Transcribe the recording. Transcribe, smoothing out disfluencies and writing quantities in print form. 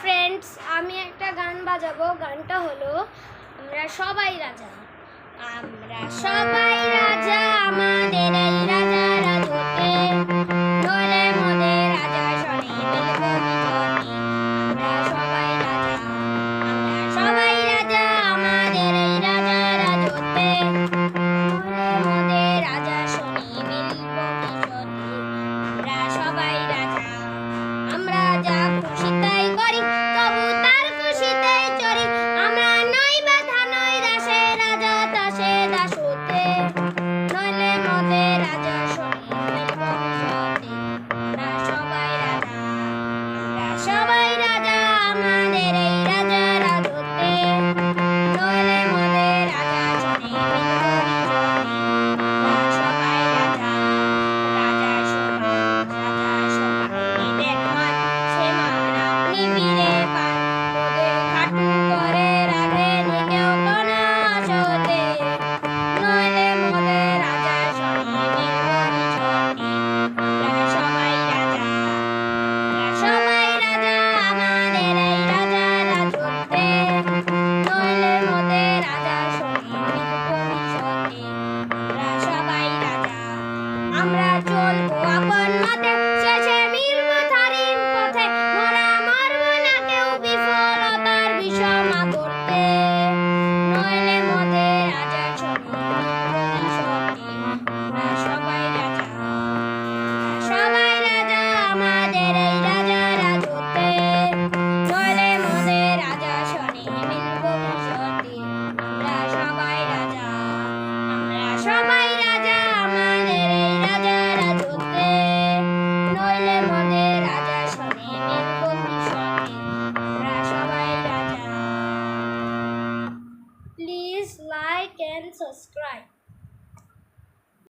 Friends, আমি একটা গান বাজাবো। গানটা হলো আমরা সবাই রাজা। আমরা সবাই রাজা, আমাদের এই রাজা রাজতে, নলে মোদের রাজা শনি মিলব বিজয়ী। আমরা সবাই রাজা, আমরা সবাই রাজা, আমাদের এই রাজা রাজতে, নলে মোদের রাজা শনি মিলব বিজয়ী। আমরা সবাই রাজা, আমরা যা খুশি তাই করি, তবু তার খুশিতেই চরি। আমরা নই বাধা নই দাসে, রাজা দাসে দাস হতে, নইলে মোদের রাজা শনি মিলব বিজয়ী। আমরা সবাই রাজা, আমরা সবাই রাজা, আমাদের এই রাজা রাজতে, নইলে মোদের রাজা শনি মিলব বিজয়ী। আমরা সবাই রাজা, রাজা সমান, রাজা সমান নিদেন মান, সে মান আপনি ফিরে পান। মোদের খাটু করে রাখে নিজেও কোন আসতে, নইলে মোদের রাজা শনি মিলব বিজয়ী। আমরা সবাই রাজা, আমরা সবাই রাজা, আমাদের এই রাজা রাজতে, নইলে মোদের রাজা শনি মিলব বিজয়ী। আমরা সবাই রাজা, আমরা চলবো আপন মতে, শেষে মিলব তারিম পথে। মোরা মরব না কেউ বিফলতার বিষম করতে, নইলে মোদের রাজা শনি মিলব বিজয়ী। আমরা সবাই রাজা, আমরা সবাই রাজা, আমাদের এই রাজা রাজতে, নইলে মোদের রাজা শনি মিলব বিজয়ী। আমরা সবাই রাজা, আমরা সবাই রাজা, আমাদের এই রাজা রাজতে, নইলে মোদের রাজা শনি মিলব বিজয়ী। আমরা সবাই রাজা। Please like and subscribe.